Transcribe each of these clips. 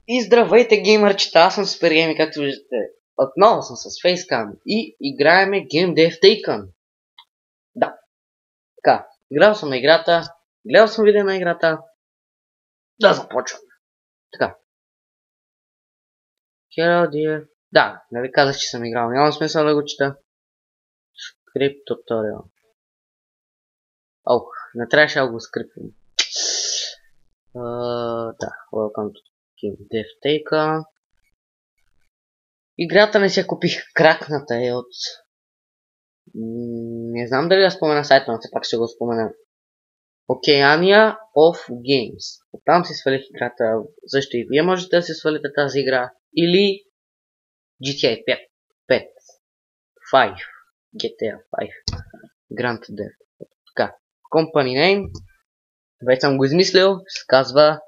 И здравейте, геймърчета, аз съм Супергейми, както виждате. Отново съм с Facecam и играеме Game Dev Taken. Да, така, играл съм на играта, гледал съм видео на играта. Да започвам. Така. Hello dear. Да, нали казах, че съм играл, няма смисъл да го чета. Script tutorial. Ох, не трябваше да го скрипвам. Да, welcome to Game Dev Taken. Играта не се купих, кракната е от... Не знам дали да спомена сайта, но все пак ще го спомена. Oceania of Games. Оттам си свалих играта. Защо и вие можете да си свалите тази игра. Или GTA 5. 5. GTA 5. Grand Theft. Така. Company name. Вече съм го измислил. Ще се казва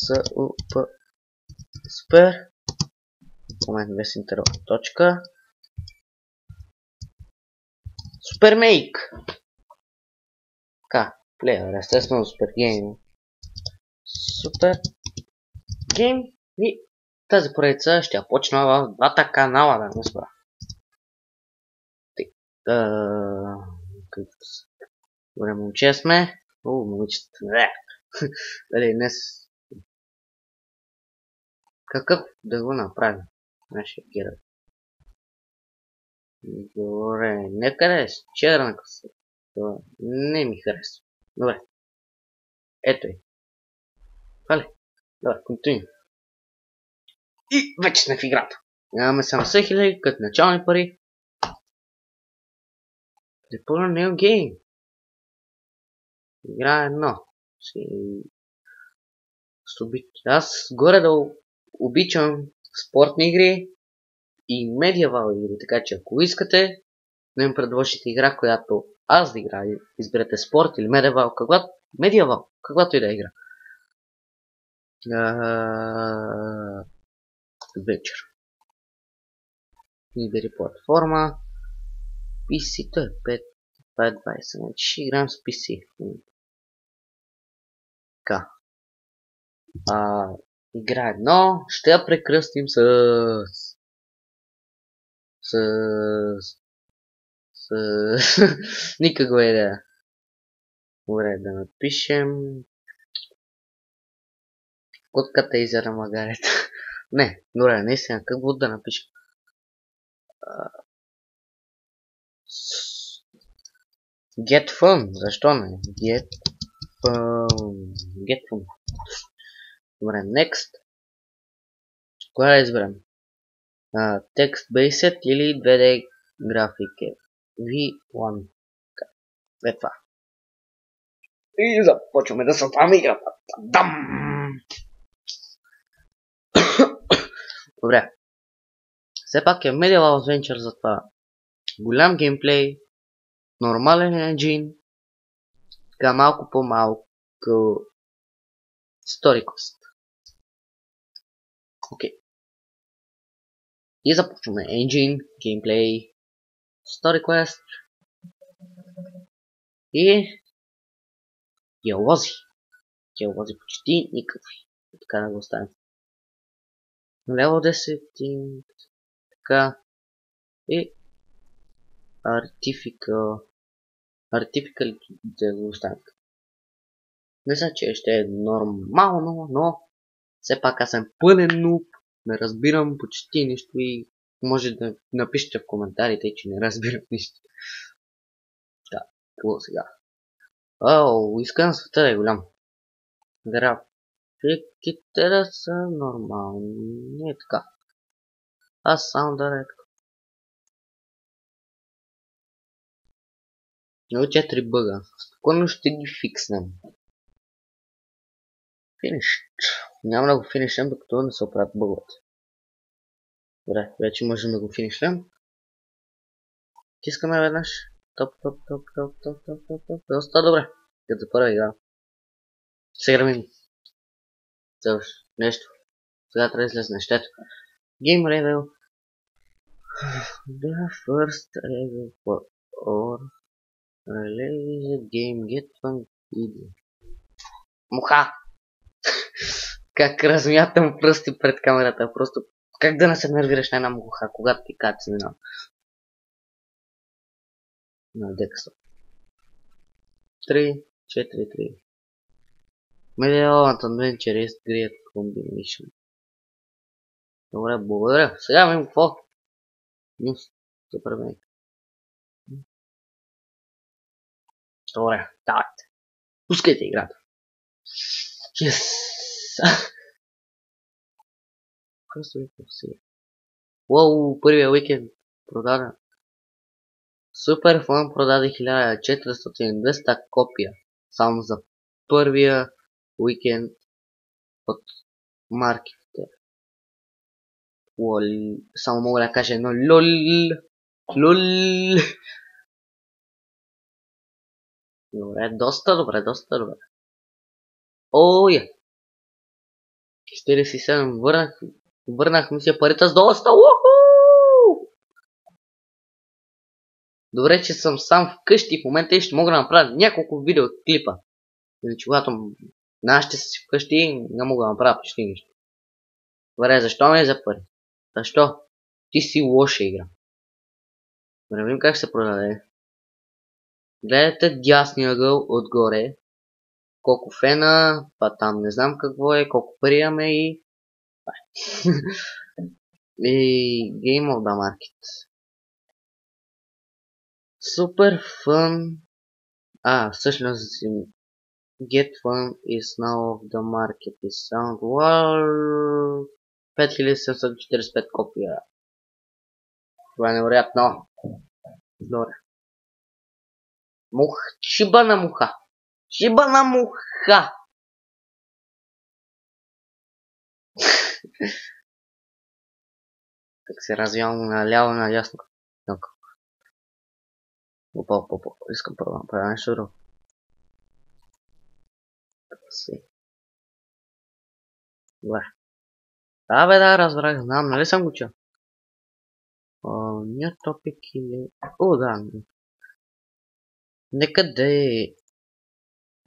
SUP Super. В момент без интервал. Точка. Supermake. Така, плеер, естествено Супер Гейм. Супер Гейм и тази поредица ще я почна в двата канала, да не спра. Добре, момче сме. Момичета. Дали, днес... Какъв да го направим? Нашия герой. Добре, нека да е с черна къса. Това не ми харесва. Добре. Ето е. Хале. Добре, континю. И вече сме в играта. Нямаме 70 000 като начални пари. Депълна New Game. Игра едно. Аз горе да обичам спортни игри и медиавал игри, така че ако искате да ми предложите игра, която аз да играя, изберете спорт или медиавал, каквато и да игра. Вечер. Избери платформа. PC-то е 5.20, значи ще играем с PC. Така. Игра едно, ще я прекръстим с никаква идея. Добре, да напишем котката изяра магарета. Не, добре, наистина, какво да напишем? Get fun, защо не? Get fun. Добре, next. Коя да изберем? Text-based или 2D графики? V1. Е това. И започваме да създаваме играта. Дам! Добре. Все пак е Medieval Adventure, затова голям геймплей, нормален енджин, така малко по-малко Story Quest. Окей. И започваме енджин, геймплей, Story Quest и диалози. Диалози почти никакви. Така да го оставим. Level 10 така и Artificial да го оставим. Мисля, че ще е нормално, но все пак аз съм пълен нуб, не разбирам почти нищо и може да напишете в коментарите, че не разбирам нищо. Да, какво сега? Иска на света да е голям. Графиките да са нормални. Не е така. Аз само да е така. Но 4 бъга. Спокойно ще ги фикснем. Финиш. Няма да го финишем, докато не се оправят бъговете. Добре, вече можем да го финишем. Тискаме веднъж. Топ. Доста добре. Като първа игра. Сега ми. Нещо. Сега трябва да излезе нещето. Game Review. The first review for our release game get fun video. Муха! Как размятам пръсти пред камерата. Просто как да не се нервираш на една муха, когато ти каци на декстър. 3, 4, 3. Medal Adventure is great combination. Добре, благодаря. Сега имам какво? Нюс. Супермен. Добре, давайте. Пускайте играта. Yes! Просто викам си. Уоу, първия уикенд продаде. Супер фан продаде 1400 копия. Само за първия уикенд от маркетите. Лол. Само мога да кажа едно лол. Лол. Добре, доста добре. Оя. 47. Върнах ми се парите с доста. Уху! Добре, че съм сам вкъщи в момента и ще мога да направя няколко видеоклипа. Иначе когато нашите са си вкъщи, не мога да направя почти нищо. Добре, защо ме е за пари? Защо? Ти си лоша игра. Да видим как се продаде. Гледате дясния ъгъл отгоре. Колко фена, па там не знам какво е, колко пари имаме и... и Game of the Market. Супер фън. Всъщност Get Fun is now of the market is sound world 5745 копия. Това е невероятно. Добре. Шибана муха. Как се развивам наляво надясно. Опа. Искам първо да направя нещо друго. Добре. Да, разбрах, знам, нали съм го чел? New topic или... да. Нека да е...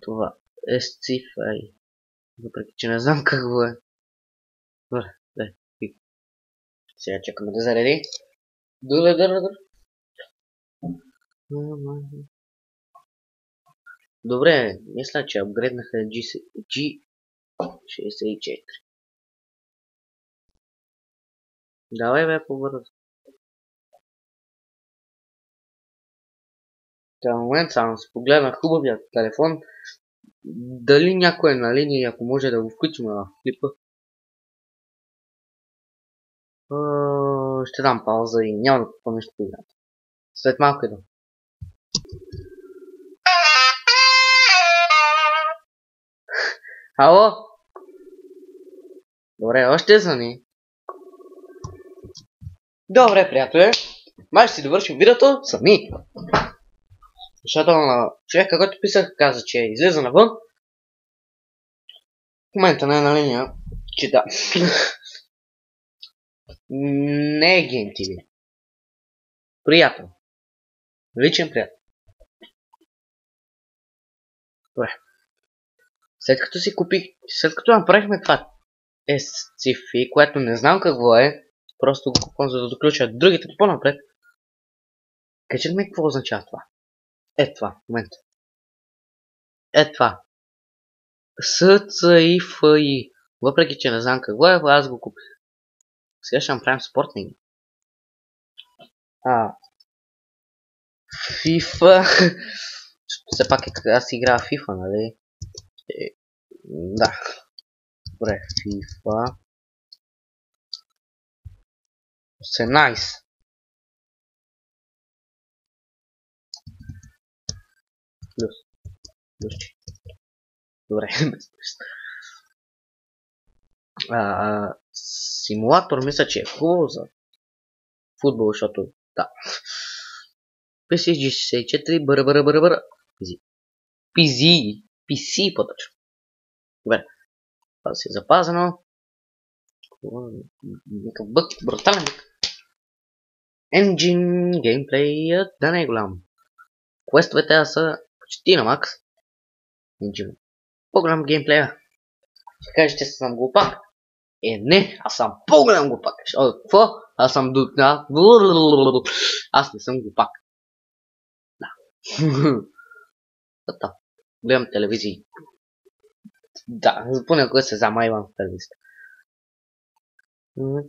това. Sci-fi. Въпреки, че не знам какво е. Добре, дай. Сега чакаме да зареди. Добре, мисля, че апгрейднаха G64. Давай бе по-бързо. В момент само си погледна хубавия телефон. Дали някой е на линия, ако може да го включим в клипа. Ще дам пауза и няма да купа нещо по играта. След малко идвам. Ало? Добре, още звъни. Добре, приятеле. Май ще си довършим видеото сами. Защото човека, който писах, каза, че излиза навън. В момента не е на линия, че да. Не е Game TV. Приятел. Личен приятел. Добре. След като направихме това SCFI, което не знам какво е, просто го купувам, за да доключа другите по-напред. Кажете ми какво означава това. Това, в момента. Това. SCFI. Въпреки, че не знам какво е, аз го купих. Сега ще направим спортни. FIFA. Все пак аз играя FIFA, нали? Да. Добре, FIFA. 18. Плюс. Добре, без плюс. Симулатор мисля, че е хубаво за футбол, защото да. PC64, бъра. PC по-точно. Добре. Това си е запазено. Някакъв бък, брутален бък. Engine, геймплеят да не е голям. Квестовете са почти на макс. Engine. По-голям геймплея. Ще кажете, съм глупак. Не, аз съм по-голям глупак. Какво? Аз съм Аз не съм глупак. Да. Тата. Гледам телевизии. Да, понякога се замайвам в телевизията.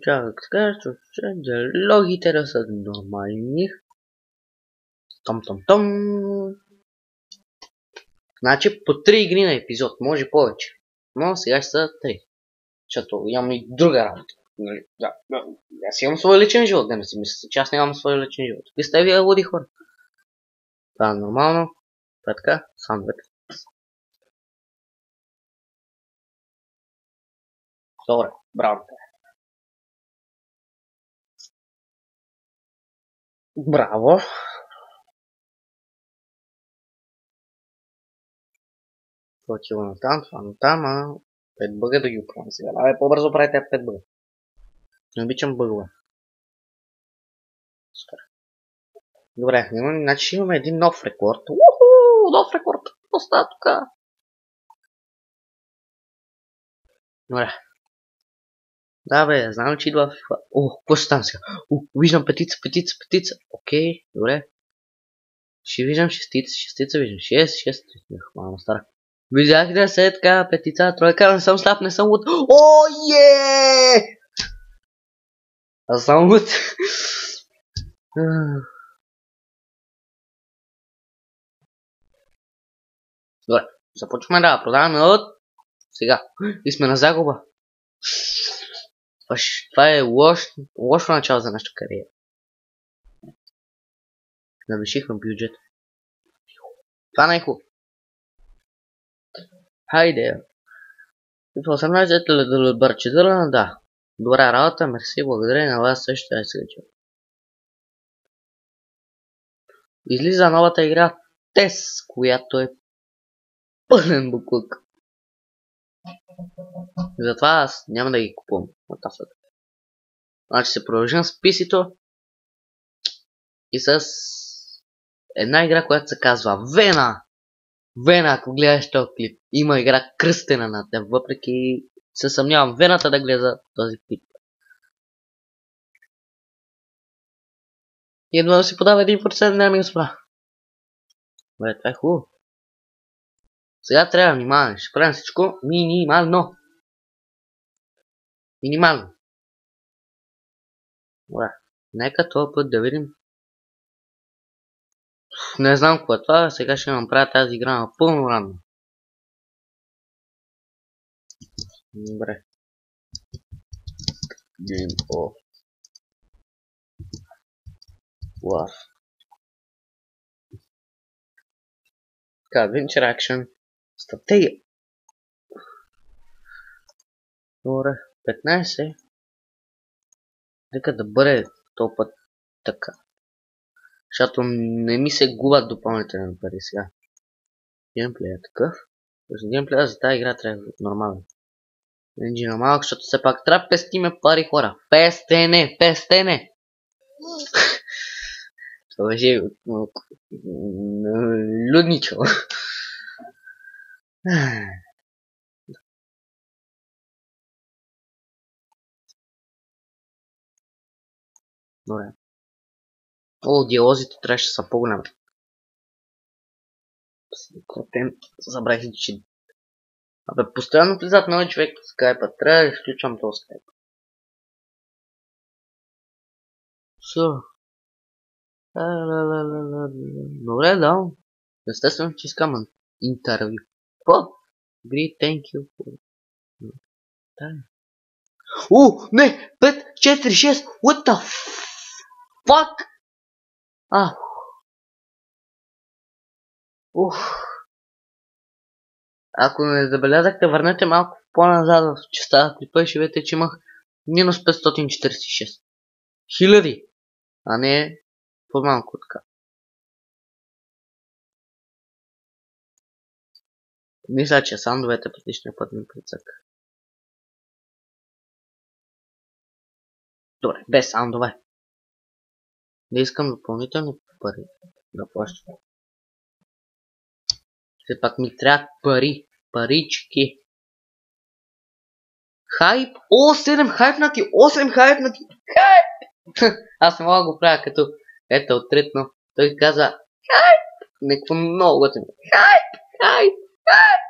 Чакай, така, че диалогите да са нормални. Том. Значи по 3 игри на епизод, може повече. Но сега ще са 3. Защото имам и друга работа. Да. Аз имам свой личен живот, да не си мисля, че аз нямам свой личен живот. Вие сте вие луди хора. Това е нормално. Това е така, сандвете. Добре, браво. Браво. Това отива на там, а 5 бъга да ги оправям сега. Абе, по-бързо правите 5 бъга. Не обичам бъгове. Супер. Добре, значи имаме един нов рекорд. Уху, нов рекорд. Какво става тук? Добре. Да бе, знам, че идва FIFA. Какво ще стане сега? Виждам петица. Окей, добре. Ще виждам шестица виждам. 6. Мама стара. Видях да се така петица, тройка, не съм слаб, не съм луд. Аз съм луд. Добре, започваме да продаваме от сега. И сме на загуба. Това е лошо начало за нашата кариера. Навишихме бюджет. Това не е хубаво. Хайде. 18 бърчетъра, да. Добра работа, мерси, благодаря на вас също. Излиза новата игра Тес, която е пълен буклук. Затова аз няма да ги купувам от тази. Значи се продължим с писито и с една игра, която се казва Вена. Вена, ако гледаш този клип, има игра кръстена на теб, въпреки се съмнявам Вената да гледа този клип. И едва да си подава 1%, не ми го спра. Бе, това е хубаво. Сега трябва да внимаваме, ще правим всичко минимално. Минимално. Добре, нека този път да видим. Не знам какво е това, сега ще направя тази игра напълно рано. Добре. Game of War. Така, Adventure Action. Стратегия. Добре, 15. Нека да бъде този път така. Защото не ми се губят допълнителни пари сега. Геймплея е такъв. За геймплея за тази игра трябва нормално. Енджина малък, защото все пак трябва пестиме пари, хора. Пестене! Това беше людничо. Добре. Диалозите трябваше да са по-големи. Забравих, че... Абе, постоянно влизат нови човек в скайпа. Трябва да изключвам този скайп. Добре, да. Естествено, че искам интервю. Какво? Great, thank you. Не! 5, 4, 6! What the fuck? Ако не забелязахте, върнете малко по-назад в частта клипа и ще видите, че имах минус 546 хиляди, а не по-малко така. Мисля, че сандовете предишния път ми прицък. Добре, без сандове. Не искам допълнителни пари да плащам. Все пак ми трябва пари. Парички. Хайп. О, 7 хайпнати. 8 хайпнати. Хайп. Аз не мога да го правя като ето отритно. Той каза хайп. Некво много готино. Хайп. Хайп. Хайп.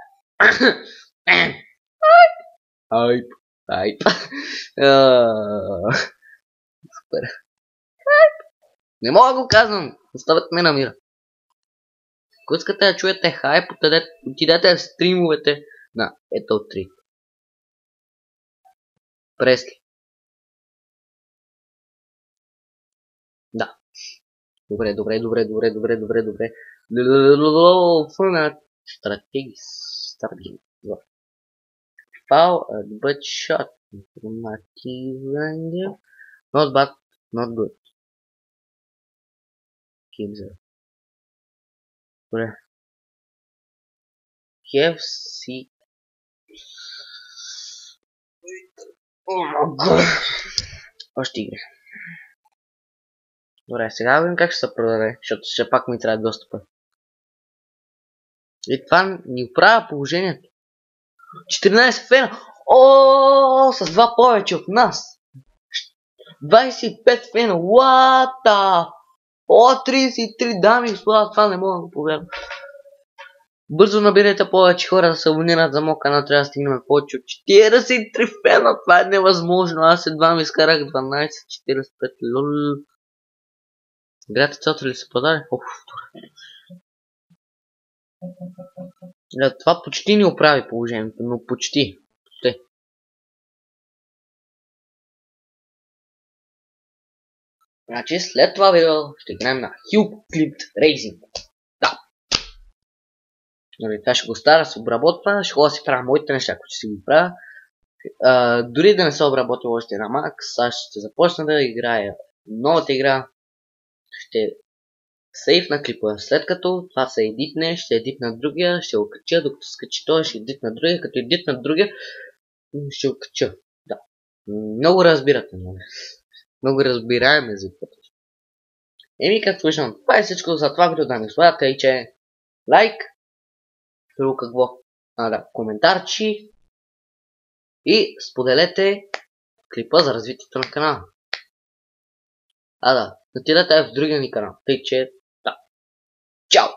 Хайп. Хайп. Супер. Не мога да го казвам. Оставят ме на мира. Ако искате да чуете хайп, отидете в стримовете на Ето 3. Пресли. Да. Добре. Фънат. Стратегия. Foul at but shot. Informative. Not bad, not good. Kingser. Добре. KFC. Още игри. Добре, сега видим как ще се продаде, защото все пак ми трябва достъпа. И това ни оправя положението. 14 фена! О, с 2 повече от нас! 25 фена! What the... О, 33 дами и господа, това не мога да го повярвам. Бързо набирайте повече хора да се абонират за моя канал, трябва да стигнем повече от 43 фена, това е невъзможно, аз едва ми изкарах 12-45, лол. Играта цялата ли се продаде? Това почти ни оправи положението, но почти. Значи след това видео ще играем на Cube Clipped Racing. Да. Това ще го стара, се обработва, ще го си правя моите неща, ако ще си го правя. Дори да не се обработва още на Max, аз ще започна да играя новата игра. Ще сейфна клипа. След като това се едитне, ще едитна другия, ще го кача, докато скачи той, ще едитна другия, като едитна другия, ще го кача. Да. Много разбирате, нали? Много разбираем език. Еми, както виждам, това е всичко за това видео, дами и господа, тъй че лайк, друго какво, коментарчи и споделете клипа за развитието на канала. Да, отидете в другия ни канал, тъй че, да. Чао!